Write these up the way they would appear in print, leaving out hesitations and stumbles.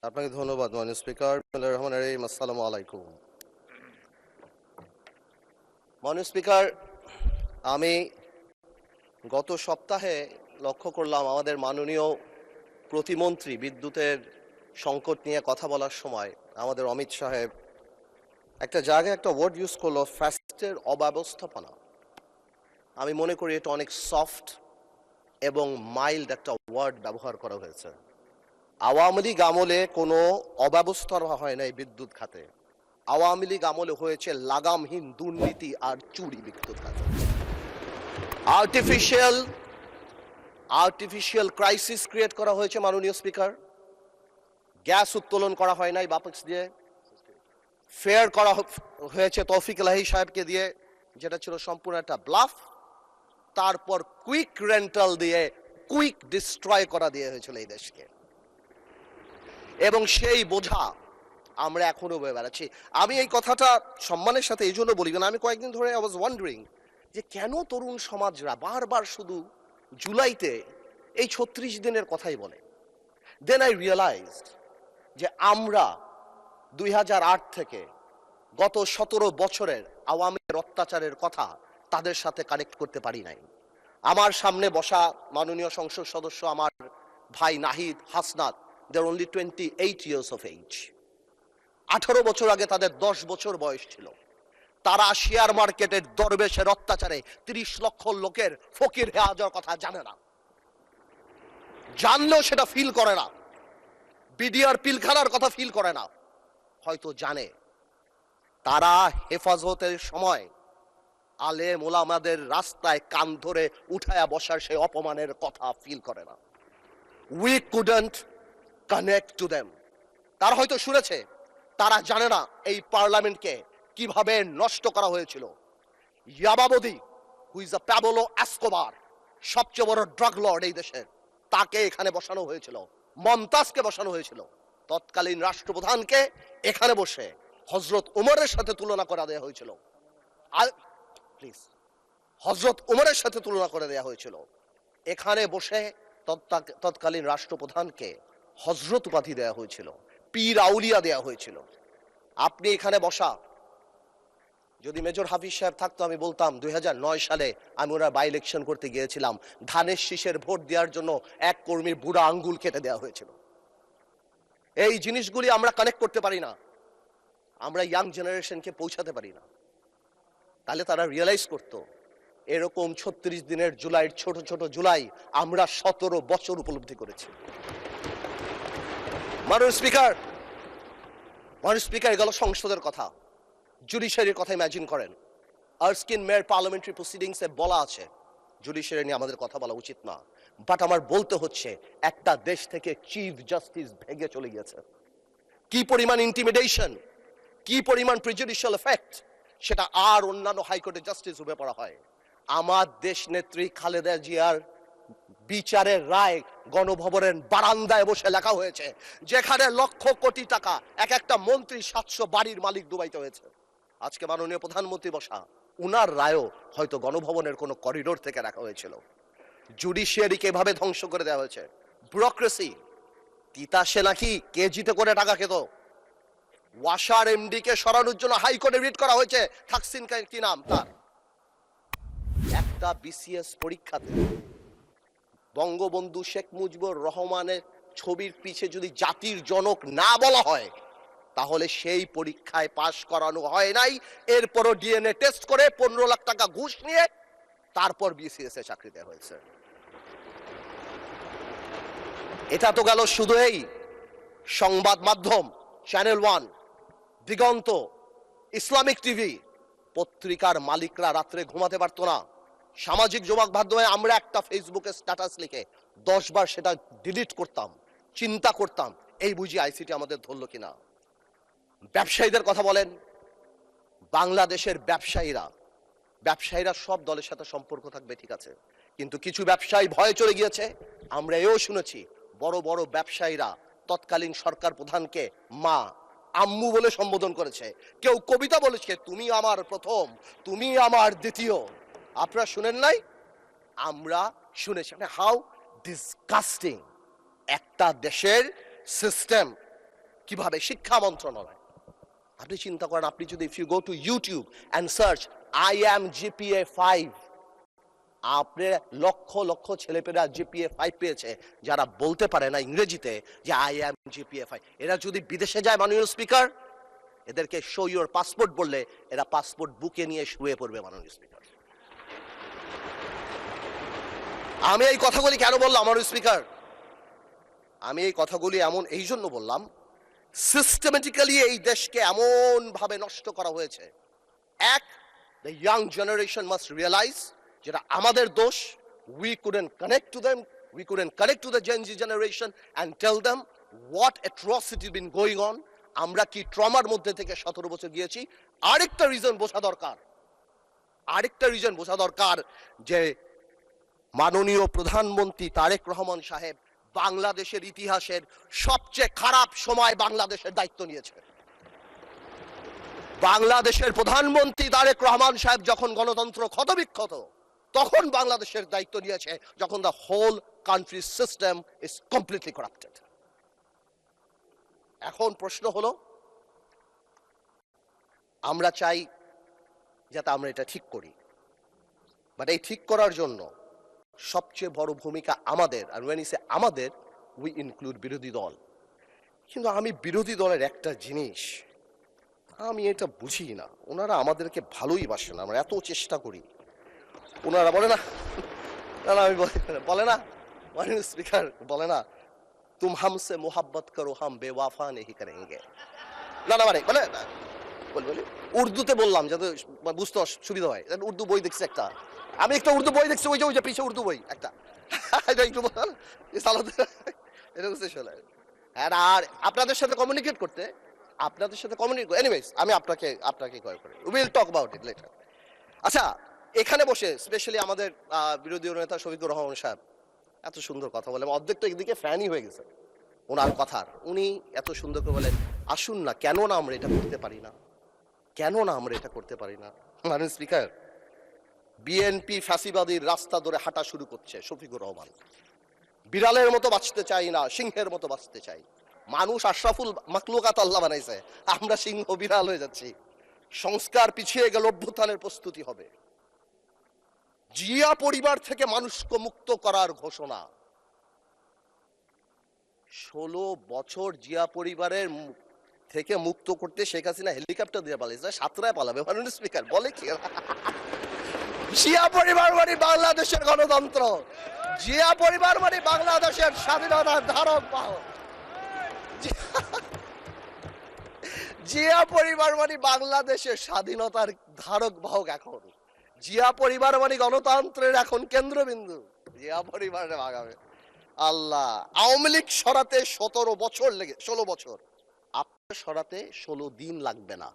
আপনাকে ধন্যবাদ মাননীয় স্পিকার। বিসমিল্লাহির রহমানির রহিম। আসসালামু আলাইকুম। মাননীয় স্পিকার, আমি গত সপ্তাহে লক্ষ্য করলাম আমাদের মাননীয় প্রতিমন্ত্রী বিদ্যুতের সংকট নিয়ে কথা বলার সময় আমাদের অমিত সাহেব একটা জায়গায় একটা ওয়ার্ড ইউজ করলো, ফ্যাস্টের অব্যবস্থাপনা। আমি মনে করি এটা অনেক সফট এবং মাইল্ড একটা ওয়ার্ড ব্যবহার করা হয়েছে। আওয়ামী লীগ আমলে কোনো অব্যবস্থা হয় নাই বিদ্যুৎ খাতে। আওয়ামী লীগ আমলে হয়েছে লাগামহীন দুর্নীতি আর চুরি বিদ্যুৎ খাতে। আর্টিফিশিয়াল আর্টিফিশিয়াল ক্রাইসিস ক্রিয়েট করা হয়েছে মাননীয় স্পিকার। গ্যাস উত্তোলন করা হয় নাই বাপেক্স দিয়ে, ফেয়ার করা হয়েছে তৌফিক এলাহি সাহেবকে দিয়ে, যেটা ছিল সম্পূর্ণ একটা ব্লাফ। তারপর কুইক রেন্টাল দিয়ে কুইক ডিস্ট্রয় করা দিয়ে হয়েছিল এই দেশকে, এবং সেই বোঝা আমরা এখনো বয়ে বেড়াচ্ছি। আমি এই কথাটা সম্মানের সাথে এই জন্য বলি, আমি কয়েকদিন ধরে আই ওয়াজ ওয়ান্ডারিং যে কেন তরুণ সমাজরা বারবার শুধু জুলাইতে এই ৩৬ দিনের কথাই বলে। দেন আই রিয়েলাইজড যে আমরা ২০০৮ থেকে গত ১৭ বছরের আওয়ামী অত্যাচারের কথা তাদের সাথে কানেক্ট করতে পারি নাই। আমার সামনে বসা মাননীয় সংসদ সদস্য আমার ভাই নাহিদ, হাসনাত, দে আর অনলি 28 ইয়ার্স অফ এজ। 18 বছর আগে তাদের 10 বছর বয়স ছিল। তারা শেয়ার মার্কেটের দরবেশের অত্যাচারে 30 লক্ষ লোকের ফকির হয়ে যাওয়ার কথা জানে না, জানলেও সেটা ফিল করে না। বিডিআর পিলখানার কথা ফিল করে না, হয়তো জানে। তারা হেফাজতের সময় আলেম ওলামাদের রাস্তায় কান ধরে উঠায়া বসার সেই অপমানের কথা ফিল করে না। We couldn't connect to them. তারা হয়তো শুনেছে, তারা জানে না এই পার্লামেন্টকে কিভাবে নষ্ট করা হয়েছিল। ইয়াবাবদি, who is a Pablo Escobar, সবচেয়ে বড় ড্রাগ লর্ড এই দেশের, তাকে এখানে বসানো হয়েছিল। মমতাজকে বসানো হয়েছিল। তৎকালীন রাষ্ট্রপ্রধানকে এখানে বসে হজরত উমরের সাথে তুলনা করা দেওয়া হয়েছিল। প্লিজ, হজরত উমরের সাথে তুলনা করে দেওয়া হয়েছিল। এখানে বসে তৎকালীন রাষ্ট্রপ্রধানকে হজরত উপাধি দেওয়া হয়েছিল, পীর আউলিয়া দেওয়া হয়েছিল। আপনি এখানে বসা, যদি মেজর হাফিজ সাহেব থাকতো আমি বলতাম 2009 সালে আমি ওরা বাই ইলেকশন করতে গিয়েছিলাম, ধানের শীষের ভোট দেওয়ার জন্য এক কর্মীর বুড়া আঙ্গুল কেটে দেওয়া হয়েছিল। এই জিনিসগুলি আমরা কানেক্ট করতে পারি না, আমরা ইয়াং জেনারেশনকে পৌঁছাতে পারি না। তাহলে তারা রিয়েলাইজ করতো এরকম 36 দিনের জুলাইয়ের ছোট ছোট জুলাই আমরা 17 বছর উপলব্ধি করেছি। মাননীয় স্পিকার, গেল সংসদের কথা, জুডিশিয়ারির কথা ইমাজিন করেন। আর্স্কিন মেয়র পার্লামেন্টারি প্রসিডিংসে বলা আছে জুডিশিয়ারি নিয়ে আমাদের কথা বলা উচিত না, বাট আমার বলতে হচ্ছে একটা দেশ থেকে চিফ জাস্টিস ভেঙে চলে গিয়েছে। কি পরিমাণ ইন্টিমিডেশন, কি পরিমাণ প্রিজুডিশিয়াল এফেক্ট, সেটা আর অন্যান্য হাইকোর্টের জাস্টিস রূপে পড়া হয়। আমার দেশ নেত্রী খালেদা জিয়ার বিচারের রায় গণভবনের বারান্দায় বসে লেখা হয়েছে, যেখানে লক্ষ কোটি টাকা এক একটা মন্ত্রী 700 বাড়ির মালিক দুবাইতে হয়েছে। আজকে মাননীয় প্রধানমন্ত্রী বসা, উনার রায়ও হয়তো গণভবনের কোনো করিডোর থেকে রাখা হয়েছিল। জুডিশিয়ারিকে এভাবে ধ্বংস করে দেওয়া হয়েছে। ব্যুরোক্রেসি, তিতাসে নাকি কেজিতে করে টাকা খেত। ওয়াসার এমডি কে সরানোর জন্য হাইকোর্টে রিট করা হয়েছে, থাকসিন কি নাম তার। একটা বিসিএস পরীক্ষাতে বঙ্গবন্ধু শেখ মুজিবুর রহমানের ছবির পিছে যদি জাতির জনক না বলা হয়, তাহলে সেই পরীক্ষায় পাশ করানো হয় নাই। এরপরও ডিএনএ টেস্ট করে 15 লাখ টাকা ঘুষ নিয়ে তারপর বিসিএস এ চাকরি দেওয়া হয়েছে। এটা তো গেল শুধু এই সংবাদ মাধ্যম, চ্যানেল 1, দিগন্ত, ইসলামিক টিভি। পত্রিকার মালিকরা রাত্রে ঘুমাতে পারতো না। সামাজিক যোগাযোগ মাধ্যমে আমরা একটা ফেসবুকে স্ট্যাটাস লিখে 10 বার সেটা ডিলিট করতাম, চিন্তা করতাম এই বুঝি আইসিটি আমাদের ধরলো কিনা। ব্যবসায়ীদের কথা বলেন, বাংলাদেশের ব্যবসায়ীরা সব দলের সাথে সম্পর্ক থাকবে, ঠিক আছে, কিন্তু কিছু ব্যবসায়ী ভয়ে চলে গিয়েছে। আমরা এও শুনেছি বড় বড় ব্যবসায়ীরা তৎকালীন সরকার প্রধানকে মা, আম্মু বলে সম্বোধন করেছে। কেউ কবিতা বলেছে, তুমি আমার প্রথম, তুমি আমার দ্বিতীয়। আপনারা শুনেন নাই? আমরা শুনেছি। হাউ ডিসগাস্টিং একটা দেশের সিস্টেম কিভাবে শিক্ষা মন্ত্রণালয়। আপনি চিন্তা করেন, আপনি যদি if you go to YouTube and search I am GPA 5, আপনি লক্ষ লক্ষ ছেলেপেলেরা জিপিএ 5 পেয়েছে যারা বলতে পারে না ইংরেজিতে যে আই অ্যাম জিপিএ 5। এরা যদি বিদেশে যায় মাননীয় স্পিকার, এদেরকে শো ইউর পাসপোর্ট বললে এরা পাসপোর্ট বুকে নিয়ে শুয়ে পড়বে মাননীয় স্পিকার। আমি এই কথাগুলি কেন বললাম মাননীয় স্পিকার? আমি এই কথাগুলি এই জন্য বললাম, সিস্টেমেটিক্যালি এই দেশকে এমন ভাবে নষ্ট করা হয়েছে। এক, the young generation must realise যেটা আমাদের দোষ। We couldn't connect to them, we couldn't connect to the Gen Z generation and tell them what atrocity been going on. আমরা কি ট্রমার মধ্যে থেকে 17 বছর গিয়েছি। আরেকটা রিজন বোঝা দরকার যে মাননীয় প্রধানমন্ত্রী তারেক রহমান সাহেব বাংলাদেশের ইতিহাসের সবচেয়ে খারাপ সময় বাংলাদেশের দায়িত্ব নিয়েছে। বাংলাদেশের প্রধানমন্ত্রী তারেক রহমান সাহেব যখন গণতন্ত্র ক্ষতবিক্ষত, তখন বাংলাদেশের দায়িত্ব নিয়েছে যখন the whole country system is completely corrupted. এখন প্রশ্ন হলো, আমরা চাই যাতে আমরা এটা ঠিক করি, বাট এই ঠিক করার জন্য সবচেয়ে বড় ভূমিকা আমাদের। আর when I say আমাদের, উই ইনক্লুড বিরোধী দল। কিন্তু আমি বিরোধী দলের একটা জিনিস আমি এটা বুঝি না, ওনারা আমাদেরকে ভালোই বাসে না, আমরা এত চেষ্টা করি। ওনারা বলে না, আমি বলে না মাননীয় স্পিকার, বলে না তুম হামসে মোহাব্বত করো হাম বেওয়াফা নেহি করেঙ্গে। বলে উর্দুতে বললাম যাতে বুঝতে সুবিধা হয়। উর্দু বই দেখছি একটা, আমি একটা উর্দু বই দেখছি, ওই যে পিছিয়ে উর্দু বই একটা, একটু আর আপনাদের সাথে কমিউনিকেট করতে, এনিওয়েজ আমি আপনাকে কয় করে will talk about it later. আচ্ছা, এখানে বসে স্পেশালি আমাদের বিরোধী নেতা শফিকুর রহমান সাহেব এত সুন্দর কথা বলে, অর্ধেক তো একদিকে ফ্যানই হয়ে গেছে ওনার কথার। উনি এত সুন্দর করে বলেন, আসুন না, কেন না আমরা এটা করতে পারি না। মাননীয় স্পিকার, বিএনপি ফ্যাসিবাদীর রাস্তা ধরে হাঁটা শুরু করছে শফিকুর রহমান। বিড়ালের মতো বাঁচতে চাই না, সিংহের মতো বাঁচতে চাই। মানুষ আশরাফুল মাখলুকাত আল্লাহ বানাইছে, আমরা সিংহ বিড়াল হয়ে যাচ্ছি। সংস্কার পিছিয়ে গেল, অভ্যুত্থানের প্রস্তুতি হবে। জিয়া পরিবার থেকে মানুষকে মুক্ত করার ঘোষণা। 16 বছর জিয়া পরিবারের থেকে মুক্ত করতে শেখ হাসিনা হেলিকপ্টার দিয়ে পালিয়েছে, সাতরায় পালাবে মাননীয় স্পিকার। বলে কি জিয়া পরিবার মানে বাংলাদেশের গণতন্ত্র, জিয়া পরিবার মানে বাংলাদেশের স্বাধীনতার ধারক বাহক, জিয়া পরিবার মানে বাংলাদেশের স্বাধীনতার ধারক বাহক। এখন জিয়া পরিবার মানে গণতন্ত্রের এখন কেন্দ্রবিন্দু। জিয়া পরিবারে ভাগাবে আল্লাহ। আওয়ামী লীগ সরাতে 16 বছর লেগে, 16 বছর, আপনার সরাতে 16 দিন লাগবে না।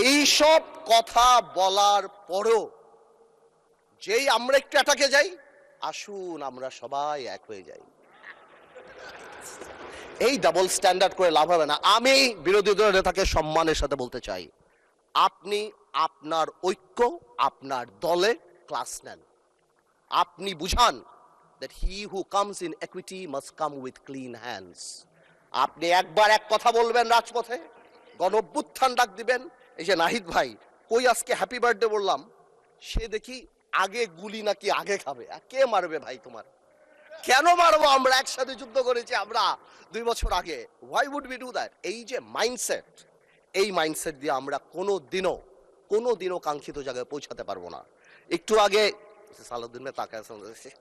এইসব কথা বলার পরও যেই আমরা একটু অ্যাটাকে যাই, আসুন আমরা সবাই এক হয়ে যাই। এই ডাবল স্ট্যান্ডার্ড করে লাভ হবে না। আমি বিরোধী দলের নেতাকে সম্মানের সাথে বলতে চাই, আপনি আপনার ঐক্য, আপনার দলে ক্লাস নেন। আপনি বুঝান that he who comes in equity must come with clean hands. আপনি একবার এক কথা বলবেন রাজপথে, গণ অভ্যুত্থান ডাক দিবেন। এই যে নাহিদ ভাই কই আজকে হ্যাপি বার্থডে বললাম, সে দেখি আগে গুলি নাকি আগে খাবে। কে মারবে ভাই তোমার? কেন মারবো? আমরা একসাথে যুদ্ধ করেছি আমরা 2 বছর আগে। why would we do that? এই যে মাইন্ডসেট, এই মাইন্ডসেট দিয়ে আমরা কোনোদিনও কাঙ্ক্ষিত জায়গায় পৌঁছাতে পারবো না। একটু আগে সালাউদ্দিন ভাই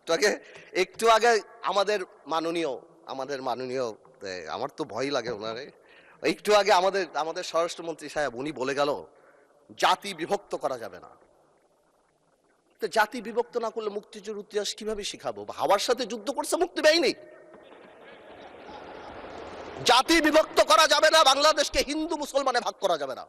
তাকায়, একটু আগে আমাদের মাননীয় আমার তো ভয় লাগে ওনারে, একটু আগে আমাদের স্বরাষ্ট্রমন্ত্রী সাহেব উনি বলে গেল জাতি বিভক্ত করা যাবে না। তো জাতি বিভক্ত না করলে মুক্তিযুদ্ধের ইতিহাস কিভাবে শিখাবো? হাওয়ার সাথে যুদ্ধ করছে মুক্তি বাহিনী। জাতি বিভক্ত করা যাবে না, বাংলাদেশকে হিন্দু মুসলমানে ভাগ করা যাবে না,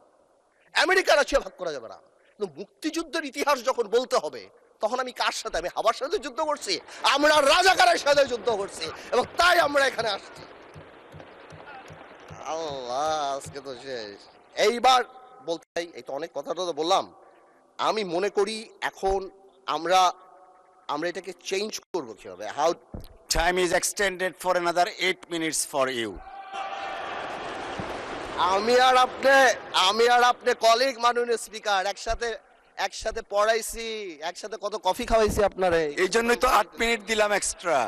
আমেরিকা রাশিয়া ভাগ করা যাবে না। কিন্তু মুক্তিযুদ্ধের ইতিহাস যখন বলতে হবে, তখন আমি কার সাথে? আমি হাওয়ার সাথে যুদ্ধ করছি, আমরা রাজাকারের সাথে যুদ্ধ করছি, এবং তাই আমরা এখানে আসছি। আল্লাহ, আজকে তো শেষ। এইবার বলতে চাই, এই তো অনেক কথাটা তো বললাম। আমি মনে করি এখন আমরা এটাকে চেঞ্জ করবো কিভাবে, how Time is extended for another 8 minutes for you. আমি আর আপনি কলিগ মাননীয় স্পিকার, একসাথে পড়াইছি, একসাথে কত কফি খাওয়াইছি আপনারে। এই জন্যই তো 8 মিনিট দিলাম extra.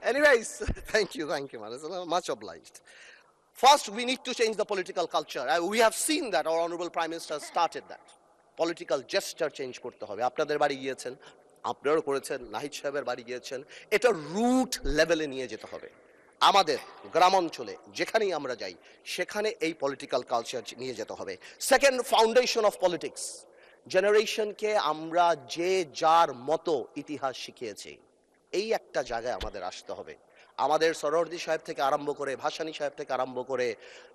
Anyways, thank you, much obliged. First, we need to change the political culture. We have seen that our honorable Prime Minister started that. Political gesture change করতে হবে। আপনাদের বাড়ি গিয়েছেন, আপনারাও করেছেন, নাহিদ সাহেবের বাড়ি গিয়েছেন। এটা রুট লেভেলে নিয়ে যেতে হবে। আমাদের গ্রামাঞ্চলে যেখানেই আমরা যাই সেখানে এই পলিটিক্যাল কালচার নিয়ে যেতে হবে। Second, foundation of politics. জেনারেশনকে আমরা যে যার মতো ইতিহাস শিখিয়েছি, এই একটা জায়গায় আমাদের আসতে হবে। আমাদের সরোয়ার্দী সাহেব থেকে আরম্ভ করে, ভাসানী সাহেব থেকে আরম্ভ করে,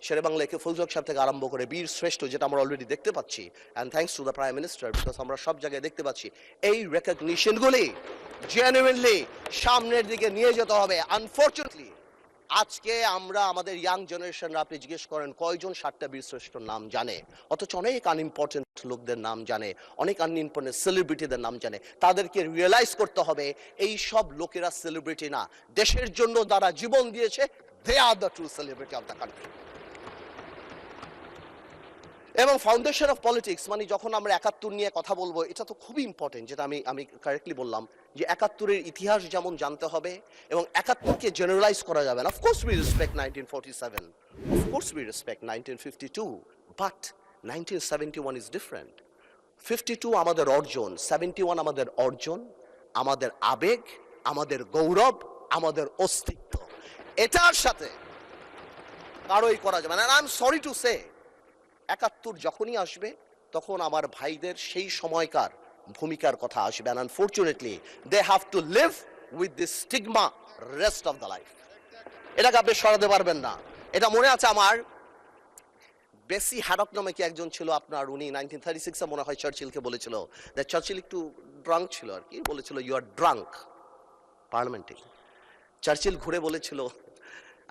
শেরেবাংলা একে ফুলজক সাহেব থেকে আরম্ভ করে বীর শ্রেষ্ঠ, যেটা আমরা অলরেডি দেখতে পাচ্ছি, and thanks to the prime minister, because আমরা সব জায়গায় দেখতে পাচ্ছি এই রেকগনিশনগুলি জেনুইনলি সামনের দিকে নিয়ে যেতে হবে। আনফর্চুনেটলি আজকে আমরা আমাদের ইয়াং জেনারেশনরা, আপনি জিজ্ঞেস করেন কয়জন 7টা বীরশ্রেষ্ঠর নাম জানে, অথচ অনেক আনইম্পর্টেন্ট লোকদের নাম জানে, অনেক আনইম্পর্টেন্ট সেলিব্রিটিদের নাম জানে। তাদেরকে রিয়েলাইজ করতে হবে এই সব লোকেরা সেলিব্রিটি না, দেশের জন্য যারা জীবন দিয়েছে, they are the true celebrity of the country. এবং ফাউন্ডেশন অফ পলিটিক্স মানে যখন আমরা 71 নিয়ে কথা বলবো, এটা তো খুবই ইম্পর্টেন্ট, যেটা আমি কারেক্টলি বললাম যে 71-এর ইতিহাস যেমন জানতে হবে এবং 71-কে জেনারেলাইজ করা যাবে না। Of course we respect 1947, of course we respect 1952, but 1971 is different. 52 আমাদের অর্জন, 71 আমাদের অর্জন, আমাদের আবেগ, আমাদের গৌরব, আমাদের অস্তিত্ব। এটার সাথে কারোই করা যাবে না। I am sorry to say, 71 যখনই আসবে তখন আমার ভাইদের সেই সময়কার ভূমিকার কথা আসবে। And unfortunately they have to live with this stigma rest of the life. এটাকে আপনি সরাতে পারবেন না। এটা মনে আছে আমার, বেসি হ্যাডক নামে কি একজন ছিল আপনার, উনি 1936-এ মনে হয় চার্চিলকে বলেছিল, চার্চিল একটু ড্রাঙ্ক ছিল আর কি, বলেছিল ইউ আর ড্রাঙ্ক পার্লামেন্টে। চার্চিল ঘুরে বলেছিল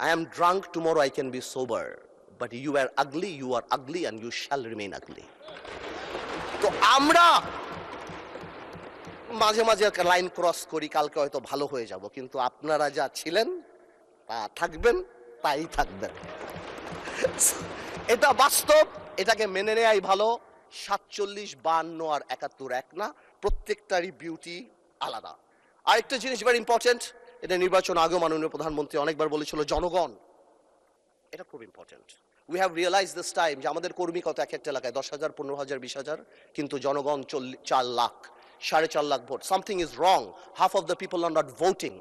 I am drunk, tomorrow I can be sober, but you are ugly and you shall remain ugly. তো আমরা মাঝে মাঝে লাইন ক্রস করি, কালকে হয়তো ভালো হয়ে যাব, কিন্তু আপনারা যা ছিলেন তা থাকবেন, তাই থাকবেন। এটা বাস্তব, এটাকে মেনে নেয়াই ভালো। 47, 52 আর 71 এক না, প্রত্যেকটারই বিউটি আলাদা। আরেকটা জিনিস ভেরি ইম্পর্টেন্ট, এটা নির্বাচন আগেও মাননীয় প্রধানমন্ত্রী অনেকবার বলেছিল, জনগণ। এটা খুব important. We have realise this time যে আমাদের কর্মী কত এক একটা এলাকায় 10,000, 15,000, 20,000, কিন্তু জনগণ 4 lakh, 4.5 lakh vote. Something is wrong, half of the people are not voting,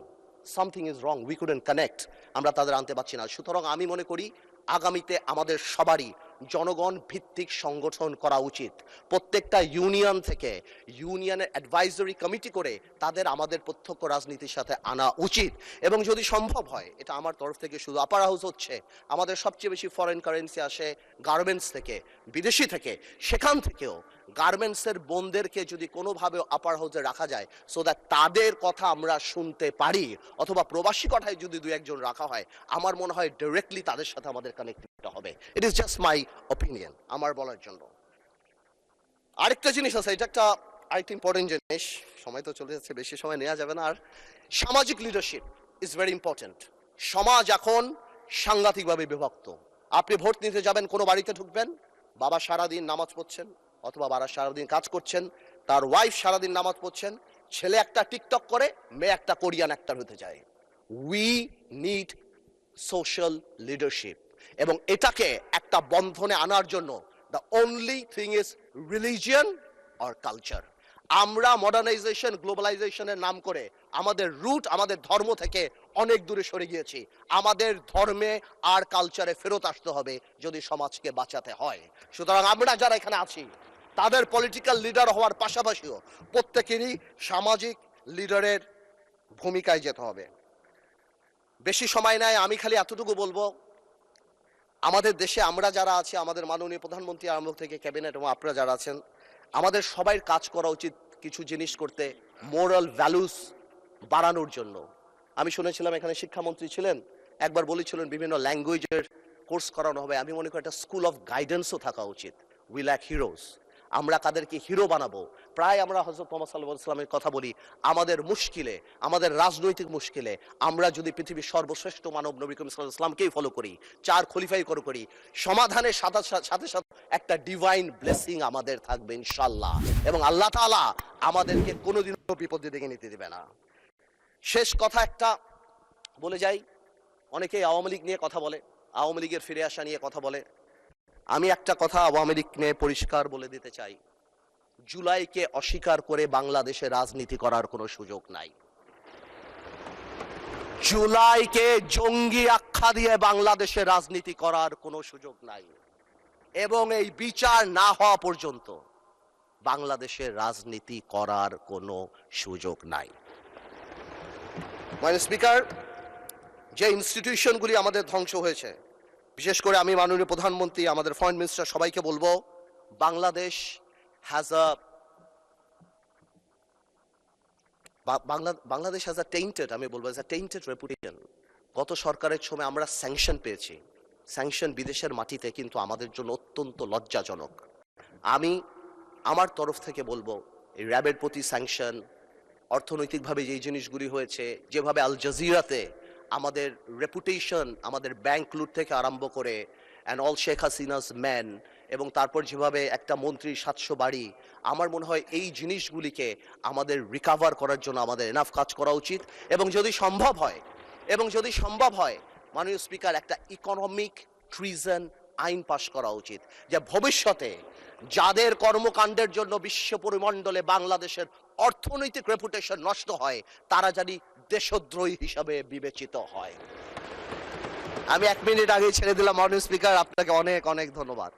something is wrong, we couldn't connect, আমরা তাদের আনতে পারছি না। সুতরাং আমি মনে করি আগামীতে আমাদের সবারই জনগণ ভিত্তিক সংগঠন করা উচিত। প্রত্যেকটা ইউনিয়ন থেকে ইউনিয়নের অ্যাডভাইজরি কমিটি করে তাদের আমাদের প্রত্যক্ষ রাজনীতির সাথে আনা উচিত। এবং যদি সম্ভব হয়, এটা আমার তরফ থেকে শুধু, আপার হাউস হচ্ছে আমাদের সবচেয়ে বেশি ফরেন কারেন্সি আসে গার্মেন্টস থেকে, বিদেশি থেকে, সেখান থেকেও গার্মেন্টসের বোনদেরকে যদি কোনোভাবে আপার হাউসে রাখা যায়, সো দ্যাট তাদের কথা আমরা শুনতে পারি, অথবা প্রবাসী কথায় যদি 2-1 জন রাখা হয়, আমার মনে হয় ডিরেক্টলি তাদের সাথে আমাদের কানেক্টেড হবে। It is just my opinion, আমার বলার জন্য। আরেকটা জিনিস আছে, এটা আরেকটা ইম্পর্টেন্ট জিনিস, সময় তো চলে যাচ্ছে, বেশি সময় নেওয়া যাবে না আর। সামাজিক লিডারশিপ ইজ ভেরি ইম্পর্টেন্ট। সমাজ এখন সাংঘাতিকভাবে বিভক্ত। আপনি ভোট নিতে যাবেন, কোনো বাড়িতে ঢুকবেন, বাবা সারাদিন নামাজ পড়ছেন, অথবা বাবা সারাদিন কাজ করছেন, তার ওয়াইফ সারাদিন নামাজ পড়ছেন, ছেলে একটা টিকটক করে, মেয়ে একটা কোরিয়ান অ্যাক্টর হতে যায়। উই নিড সোশ্যাল লিডারশিপ, এবং এটাকে একটা বন্ধনে আনার জন্য the only thing is religion or culture. আমরা মডার্নাইজেশন, গ্লোবালাইজেশনের নাম করে আমাদের রুট, আমাদের ধর্ম থেকে অনেক দূরে সরে গিয়েছি। আমাদের ধর্মে আর কালচারে ফেরত আসতে হবে যদি সমাজকে বাঁচাতে হয়। সুতরাং আমরা যারা এখানে আছি, তাদের পলিটিক্যাল লিডার হওয়ার পাশাপাশিও প্রত্যেকেরই সামাজিক লিডারের ভূমিকায় যেতে হবে। বেশি সময় নাই, আমি খালি এতটুকু বলবো, আমাদের দেশে আমরা যারা আছি, আমাদের মাননীয় প্রধানমন্ত্রী আরম্ভ থেকে ক্যাবিনেট এবং আপনারা যারা আছেন, আমাদের সবাই কাজ করা উচিত কিছু জিনিস করতে, মোরাল ভ্যালুস বাড়ানোর জন্য। আমি শুনেছিলাম এখানে শিক্ষামন্ত্রী ছিলেন, একবার বলেছিলেন বিভিন্ন ল্যাঙ্গুয়েজের কোর্স করানো হবে। আমি মনে করি একটা স্কুল অফ গাইডেন্সও থাকা উচিত। We lack heroes. আমরা কাদেরকে হিরো বানাবো। প্রায় আমরা হযরত মুহাম্মদ সাল্লাল্লাহু আলাইহি ওয়াসাল্লামের কথা বলি, আমাদের মুশকিলে, আমাদের রাজনৈতিক মুশকিলে আমরা যদি পৃথিবীর সর্বশ্রেষ্ঠ মানব নবী করিম সাল্লাল্লাহু আলাইহি ওয়াসাল্লামকেই ফলো করি, 4 খলিফাই করি, সমাধানের সাথে সাথে একটা ডিভাইন ব্লেসিং আমাদের থাকবে ইনশাআল্লাহ, এবং আল্লাহ তাআলা আমাদেরকে কোনোদিনও বিপদে ডেকে নিতে দিবে না। শেষ কথা একটা বলে যাই, অনেকেই আওয়ামী লীগ নিয়ে কথা বলে, আওয়ামী লীগের ফিরে আসা নিয়ে কথা বলে। আমি একটা কথা আওয়ামী লীগ নিয়ে পরিষ্কার বলে দিতে চাই, জুলাইকে অস্বীকার করে বাংলাদেশে রাজনীতি করার কোনো সুযোগ নাই। জুলাইকে জঙ্গি আখ্যা দিয়ে বাংলাদেশে রাজনীতি করার কোনো সুযোগ নাই, এবং এই বিচার না হওয়া পর্যন্ত বাংলাদেশের রাজনীতি করার কোনো সুযোগ নাই। মাননীয় স্পিকার, যে ইনস্টিটিউশনগুলি আমাদের ধ্বংস হয়েছে, বিশেষ করে আমি মাননীয় প্রধানমন্ত্রী, আমাদের ফরেন মিনিস্টার সবাইকে বলবো, বাংলাদেশ হ্যাজ আ টেইন্টেড, আমি বলবো টেইন্টেড রেপুটেশন। গত সরকারের সময় আমরা স্যাংশন পেয়েছি, স্যাংশন বিদেশের মাটিতে, কিন্তু আমাদের জন্য অত্যন্ত লজ্জাজনক। আমি আমার তরফ থেকে বলবো, এই র্যাবের প্রতি স্যাংশন, অর্থনৈতিকভাবে যেই জিনিসগুলি হয়েছে, যেভাবে আল জাজিরাতে আমাদের রেপুটেশন, আমাদের ব্যাংক লুট থেকে আরম্ভ করে and all Sheikh Hasina's man, এবং তারপর যেভাবে একটা মন্ত্রীর 700 বাড়ি, আমার মনে হয় এই জিনিসগুলিকে আমাদের রিকাভার করার জন্য আমাদের এনাফ কাজ করা উচিত। এবং যদি সম্ভব হয় মাননীয় স্পিকার, একটা ইকোনমিক ট্রিজন আইন পাশ করা উচিত, যে ভবিষ্যতে যাদের কর্মকাণ্ডের জন্য বিশ্ব পরিমণ্ডলে বাংলাদেশের অর্থনৈতিক রেপুটেশন নষ্ট হয়, তারা জানি দেশদ্রোহী হিসাবে বিবেচিত হয়। আমি 1 মিনিট আগে ছেড়ে দিলাম মাননীয় স্পিকার, আপনাকে অনেক অনেক ধন্যবাদ।